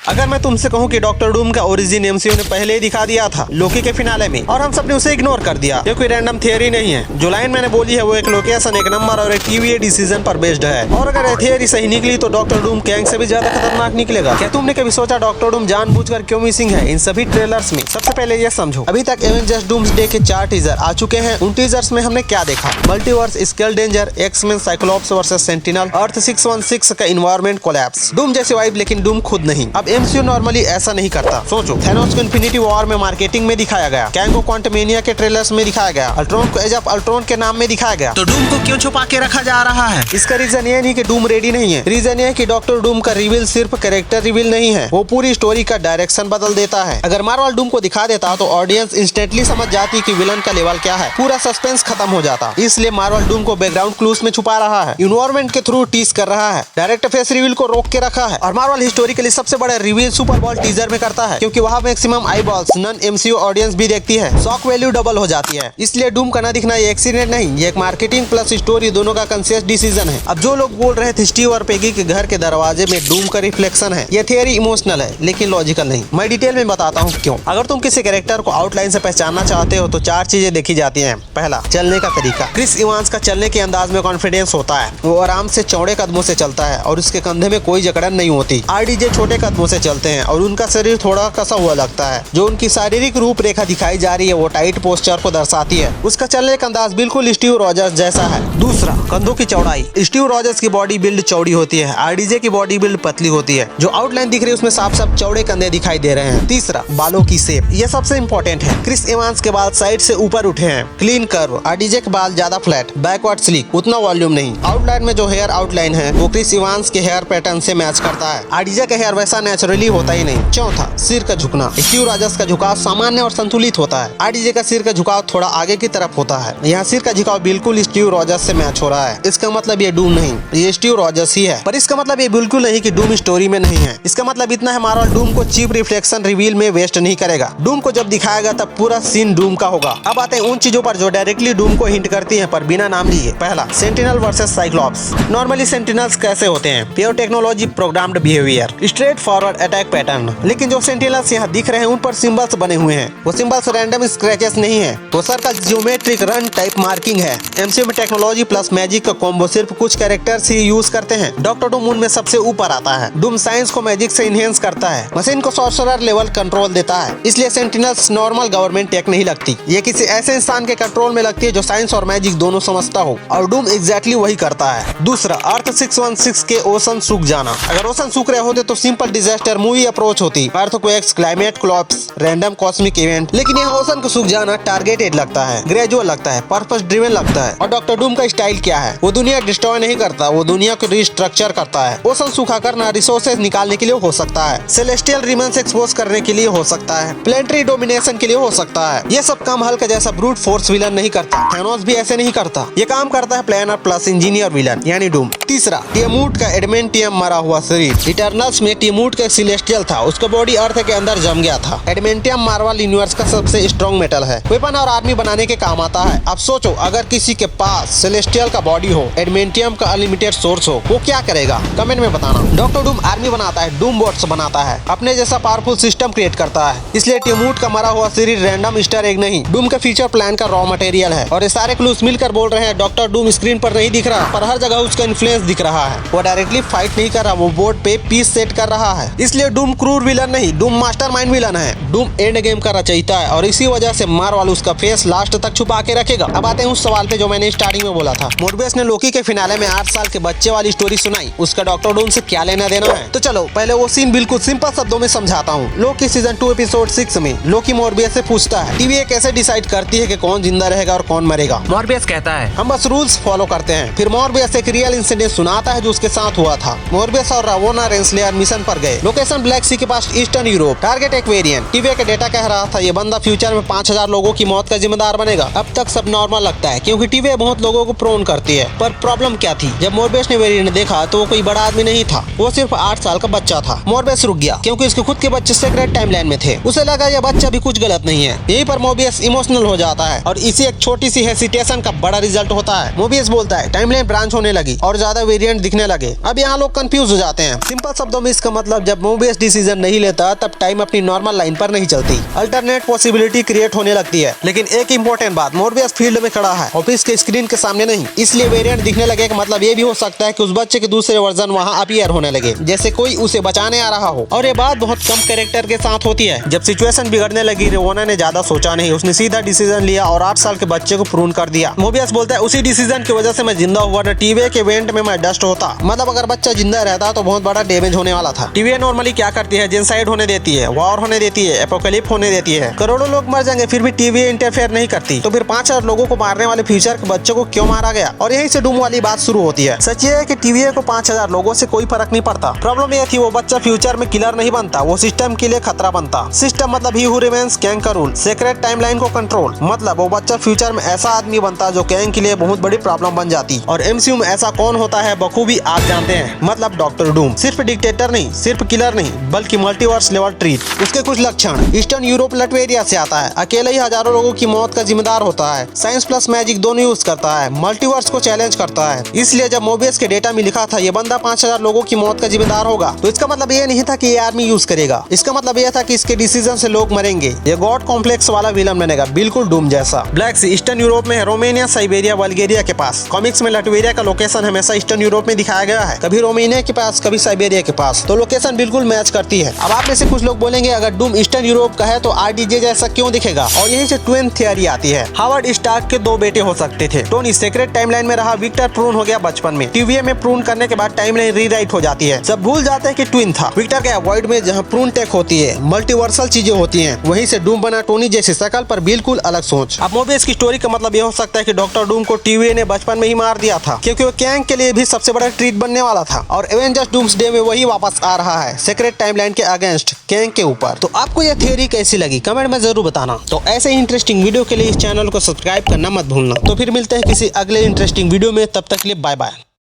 अगर मैं तुमसे कहूँ कि डॉक्टर डूम का ओरिजिन एमसीयू ने पहले ही दिखा दिया था लोकी के फिनाले में, और हम सबने उसे इग्नोर कर दिया, ये कोई रैंडम थियरी नहीं है। जो लाइन मैंने बोली है वो एक लोकेशन, एक नंबर और एक टीवीए डिसीजन पर बेस्ड है। और अगर ये थियरी सही निकली तो डॉक्टर डूम कैंग से भी ज्यादा खतरनाक निकलेगा। क्या तुमने कभी सोचा डॉक्टर डूम जानबूझकर क्यों मिसिंग है इन सभी ट्रेलर्स में? सबसे पहले ये समझो, अभी तक एवेंजर्स डूम्सडे के 4 टीजर आ चुके हैं। उन टीजर्स में हमने क्या देखा? Multiverse, scale danger, axeman, Cyclops versus Sentinel, Earth 616 का इन्वायरमेंट कोलैप्स। डूम जैसी वाइब लेकिन डूम खुद नहीं। अब एमसीयू नॉर्मली ऐसा नहीं करता। सोचो, थैनोस को इन्फिनिटी वॉर में मार्केटिंग में दिखाया गया, कैंग को क्वांटमेनिया के ट्रेलर्स में दिखाया गया, अल्ट्रॉन को एज ऑफ अल्ट्रॉन के नाम में दिखाया गया, तो डूम को क्यों छुपा के रखा जा रहा है? इसका रीजन ये नहीं कि डूम रेडी नहीं है, रीजन ये है कि डॉक्टर डूम का रिवील सिर्फ कैरेक्टर रिवील नहीं है, वो पूरी स्टोरी का डायरेक्शन बदल देता है। अगर मार्वल डूम को दिखा देता तो ऑडियंस इंस्टेंटली समझ जाती कि विलन का लेवल क्या है, पूरा सस्पेंस खत्म हो जाता। इसलिए मार्वल डूम को बैकग्राउंड क्लूज में छुपा रहा है, इन्वायरमेंट के थ्रू टीज कर रहा है, डायरेक्ट फेस रिवील को रोक के रखा है। और मार्वल हिस्टोरिकली सबसे बड़ा रिवील सुपर बॉल टीजर में करता है, क्योंकि वहाँ maximum I balls non MCU audience भी देखती है, शॉक वैल्यू डबल हो जाती है। इसलिए डूम का ना दिखना ये एक्सीडेंट नहीं, ये एक मार्केटिंग प्लस स्टोरी दोनों का कॉन्शियस डिसीजन है। अब जो लोग बोल रहे थे स्टीव और पेगी के घर के दरवाजे में डूम का रिफ्लेक्शन है, ये थियरी इमोशनल है लेकिन लॉजिकल नहीं। मैं डिटेल में बताता हूँ क्यों। अगर तुम किसी कैरेक्टर को आउटलाइन से पहचानना चाहते हो तो 4 चीजें देखी जाती हैं। पहला, चलने का तरीका। क्रिस इवांस का चलने के अंदाज में कॉन्फिडेंस होता है, वो आराम से चौड़े कदमों से चलता है और उसके कंधे में कोई जकड़न नहीं होती। आरडीजे छोटे कदमों से चलते हैं और उनका शरीर थोड़ा कसा हुआ लगता है, जो उनकी शारीरिक रूपरेखा दिखाई जा रही है वो टाइट पोस्चर को दर्शाती है। उसका चलने का अंदाज बिल्कुल स्टीव रॉजर्स जैसा है। दूसरा, कंधों की चौड़ाई। स्टीव रॉजर्स की बॉडी बिल्ड चौड़ी होती है, आरडीजे की बॉडी बिल्ड पतली होती है, जो आउटलाइन दिख रही है उसमें साफ साफ चौड़े कंधे दिखाई दे रहे हैं। तीसरा, बालों की शेप, ये सबसे इंपॉर्टेंट है। क्रिस इवांस के बाल साइड से ऊपर उठे हैं, क्लीन कर्व। आरडीजे के बाल ज्यादा फ्लैट, बैकवर्ड स्लिक, उतना वॉल्यूम नहीं। आउटलाइन में जो हेयर आउटलाइन है वो क्रिस इवांस के हेयर पैटर्न से मैच करता है, आरडीजे का हेयर वैसा नेचुरली होता ही नहीं। चौथा, सिर का झुकना। स्टीव रॉजर्स का झुकाव सामान्य और संतुलित होता है, आरडीजे का सिर का झुकाव थोड़ा आगे की तरफ होता है। यहाँ सिर का झुकाव बिल्कुल स्टीव रॉजर्स से मैच हो रहा है। इसका मतलब ये डूम नहीं, ये स्टीव रॉजर्स ही है। पर इसका मतलब ये बिल्कुल नहीं कि डूम स्टोरी में नहीं है। इसका मतलब इतना है, मार्वल डूम को चीप रिफ्लेक्शन रिवील में वेस्ट नहीं करेगा। डूम को जब दिखाएगा तब पूरा सीन डूम का होगा। अब आते हैं उन चीजों पर जो डायरेक्टली डूम को हिंट करती हैं पर बिना नाम लिए। पहला, sentinel versus Cyclops. Normally sentinels कैसे होते हैं? Pure technology, programmed behaviour, straight forward attack pattern. लेकिन जो सेंटिनल्स यहाँ दिख रहे हैं उन पर सिंबल्स बने हुए हैं, वो सिंबल्स रैंडम स्क्रैचेस नहीं है, वो सर का ज्योमेट्रिक रन टाइप मार्किंग है। एमसीयू में टेक्नोलॉजी प्लस मैजिक का कॉम्बो सिर्फ कुछ कैरेक्टर्स ही यूज करते हैं। डॉक्टर डूम उनमें सबसे ऊपर आता है। डूम साइंस को मैजिक से इनहेंस करता है, मशीन को सॉर्सरर लेवल कंट्रोल देता है। इसलिए सेंटिनल्स नॉर्मल गवर्नमेंट टेक नहीं लगती, ये किसी ऐसे इंसान के कंट्रोल में लगती है जो साइंस और मैजिक दोनों समझता हो, और डूम एग्जैक्टली वही करता है। दूसरा, अर्थ 616 के ओशन सूख जाना। अगर ओशन सूख रहे होते तो सिंपल डिजास्टर मूवी अप्रोच होती, earthquakes, climate collapse, random cosmic event. लेकिन यहाँ ओशन को सूख जाना टारगेटेड लगता है, ग्रेजुअल लगता है, पर्पस ड्रिवन लगता है। और डॉक्टर डूम का स्टाइल क्या है? वो दुनिया डिस्ट्रॉय नहीं करता, वो दुनिया को रिस्ट्रक्चर करता है। ओशन सूखा करना रिसोर्सेज निकालने के लिए हो सकता है, सेलेस्टियल रिमन्स एक्सपोज करने के लिए हो सकता है, प्लेनेटरी डोमिनेशन के लिए हो सकता है। ये सब काम हल्क जैसा ब्रूट फोर्स विलन नहीं करता, थैनोस भी ऐसे नहीं करता। ये काम करता है प्लानर प्लस इंजीनियर विलन यानी डूम। तीसरा, टियमूट का एडमेंटियम मरा हुआ शरीर। इटर्नल्स में टियमूट का सिलेस्टियल था, उसका बॉडी अर्थ के अंदर जम गया था। एडमेंटियम मार्वल यूनिवर्स का सबसे स्ट्रॉन्ग मेटल है, वेपन और आर्मी बनाने के काम आता है। अब सोचो, अगर किसी के पास सेलेस्टियल का बॉडी हो, एडमेंटियम का अनलिमिटेड सोर्स हो, वो क्या करेगा? कमेंट में बताना। डॉक्टर डूम आर्मी बनाता है, डूम बॉट्स बनाता है, अपने जैसा पावरफुल सिस्टम क्रिएट करता है। इसलिए टियमूट का मरा हुआ शरीर रैंडम ईस्टर एग नहीं, डूम के फ्यूचर प्लान का रॉ मटेरियल है। और ये सारे क्लूज मिलकर बोल रहे हैं डॉक्टर डूम स्क्रीन पर नहीं दिख रहा, पर हर जगह उसका इन्फ्लुएंस दिख रहा है। वो डायरेक्टली फाइट नहीं कर रहा, वो बोर्ड पे पीस सेट कर रहा है। इसलिए डूम क्रूर विलन नहीं, डूम मास्टरमाइंड विलन है। डूम एंड गेम का रचयिता है और इसी वजह से मार्वल उसका फेस लास्ट तक छुपा के रखेगा। अब आते हैं उस सवाल पे जो मैंने स्टार्टिंग में बोला था। मोर्बियस ने लोकी के फिनाले में 8 साल के बच्चे वाली स्टोरी सुनाई, उसका डॉक्टर डूम से क्या लेना देना है? तो चलो पहले वो सीन बिल्कुल सिंपल शब्दों में समझाता हूँ। लोकी सीजन 2 एपिसोड 6 में लोकी मोर्बियस से पूछता है टीवीए कैसे डिसाइड करती है कि कौन जिंदा रहेगा और कौन मरेगा? मोर्बियस कहता है हम बस रूल्स फॉलो करते हैं। फिर मोर्बियस एक रियल इंसिडेंट सुनाता है जो उसके साथ हुआ था। मोर्बियस और रावोना रेंसलेयर मिशन पर गए, लोकेशन ब्लैक सी के पास eastern Europe, target Aquarian. TVA का डेटा कह रहा था ये बंदा फ्यूचर में 5000 लोगों की मौत का जिम्मेदार बनेगा। अब तक सब नॉर्मल लगता है क्योंकि टीवीए बहुत लोगों को प्रोन करती है, पर प्रॉब्लम क्या थी? जब मोर्बियस ने वेरिएंट देखा तो वो कोई बड़ा आदमी नहीं था, वो सिर्फ 8 साल का बच्चा था। मोर्बियस रुक गया क्योंकि उसके खुद के बच्चे सेक्रेट टाइमलाइन में थे। उसे लगा ये बच्चा भी कुछ गलत नहीं है। यहीं पर मोर्बियस इमोशनल हो जाता है और इसी एक छोटी सी हेसिटेशन का बड़ा रिजल्ट होता है। मोर्बियस बोलता है टाइमलाइन ब्रांच होने लगी और ज्यादा वेरिएंट दिखने लगे। अब यहाँ लोग कंफ्यूज हो जाते हैं। सिंपल शब्दों में इसका मतलब जब जब मोबियस डिसीजन नहीं लेता तब टाइम अपनी नॉर्मल लाइन पर नहीं चलती, अल्टरनेट पॉसिबिलिटी क्रिएट होने लगती है। लेकिन एक इंपॉर्टेंट बात, मोबियस फील्ड में खड़ा है, ऑफिस के स्क्रीन के सामने नहीं, इसलिए वेरिएंट दिखने लगे का मतलब ये भी हो सकता है कि उस बच्चे के दूसरे वर्जन वहाँ अपीयर होने लगे, जैसे कोई उसे बचाने आ रहा हो। और ये बात बहुत कम कैरेक्टर के साथ होती है। जब सिचुएशन बिगड़ने लगी, रेवोना ने ज्यादा सोचा नहीं, उसने सीधा डिसीजन लिया और 8 साल के बच्चे को प्रून कर दिया। मोबियस बोलता है उसी डिसीजन की वजह से मैं जिंदा हुआ, न टीवीए के इवेंट में मैं डस्ट होता। मतलब अगर बच्चा जिंदा रहता तो बहुत बड़ा डैमेज होने वाला था। टीवीए नॉर्मली क्या करती है, जेनसाइड होने देती है, वॉर होने देती है, एपोकलिप्स होने देती है, करोड़ों लोग मर जाएंगे, फिर भी टीवीए इंटरफेयर नहीं करती। तो फिर 5000 लोगों को मारने वाले फ्यूचर के बच्चों को क्यों मारा गया? और यहीं से डूम वाली बात शुरू होती है। सच ये है कि टीवीए को 5000 लोगों से कोई फर्क नहीं पड़ता। प्रॉब्लम ये थी वो बच्चा फ्यूचर में किलर नहीं बनता, वो सिस्टम के लिए खतरा बनता। सिस्टम मतलब ही हु रिमेन्स गैंग का रूल, सीक्रेट टाइमलाइन को कंट्रोल। मतलब वो बच्चा फ्यूचर में ऐसा आदमी बनता जो गैंग के लिए बहुत बड़ी प्रॉब्लम बन जाती। और एमसीयू में ऐसा कौन होता है बखूबी आप जानते हैं, मतलब डॉक्टर डूम। सिर्फ डिक्टेटर नहीं, सिर्फ किलर नहीं, बल्कि मल्टीवर्स लेवल ट्रीट। उसके कुछ लक्षण, ईस्टर्न यूरोप लटवेरिया से आता है, अकेले ही हजारों लोगों की मौत का जिम्मेदार होता है, साइंस प्लस मैजिक दोनों यूज करता है, मल्टीवर्स को चैलेंज करता है। इसलिए जब मोबियस के डेटा में लिखा था ये बंदा 5000 लोगों की मौत का जिम्मेदार होगा, तो इसका मतलब ये नहीं था कि ये आर्मी यूज करेगा। इसका मतलब यह था कि इसके डिसीजन से लोग मरेंगे। ये गॉड कॉम्प्लेक्स वाला विलन बनेगा, बिल्कुल डूम जैसा। ब्लैक सी ईस्टर्न यूरोप में है, रोमेनिया, साइबेरिया, बल्गेरिया के पास। कॉमिक्स में लटवेरिया का लोकेशन हमेशा ईस्टर्न यूरोप में दिखाया गया है, कभी रोमेनिया के पास, कभी साइबेरिया के पास। तो लोकेशन बिल्कुल मैच करती है। अब आप में से कुछ लोग बोलेंगे अगर डूम ईस्टर्न यूरोप का है तो आरडीजे जैसा क्यों दिखेगा? और यहीं से ट्विन थियरी आती है। हावर्ड स्टार्क के 2 बेटे हो सकते थे। टोनी सीक्रेट टाइमलाइन में रहा, विक्टर प्रून हो गया बचपन में। टीवीए में प्रून करने के बाद टाइमलाइन रीराइट हो जाती है, सब भूल जाते हैं कि ट्विन था। विक्टर गया वॉइड में जहाँ प्रून टेक होती है, मल्टीवर्सल चीजें होती हैं, वहीं से डूम बना टोनी जैसी शकल पर बिल्कुल अलग सोच। अब मोबियस की स्टोरी का मतलब ये हो सकता है कि डॉक्टर डूम को टीवीए ने बचपन में ही मार दिया था, क्योंकि वो कैंग के लिए भी सबसे बड़ा ट्रीट बनने वाला था। और एवेंजर्स डूम्सडे में वही वापस आ रहा है, सीक्रेट टाइमलाइन के अगेंस्ट कैंग के ऊपर। तो आपको यह थ्योरी कैसी लगी कमेंट में जरूर बताना। तो ऐसे ही इंटरेस्टिंग वीडियो के लिए इस चैनल को सब्सक्राइब करना मत भूलना। तो फिर मिलते हैं किसी अगले इंटरेस्टिंग वीडियो में, तब तक के लिए बाय बाय।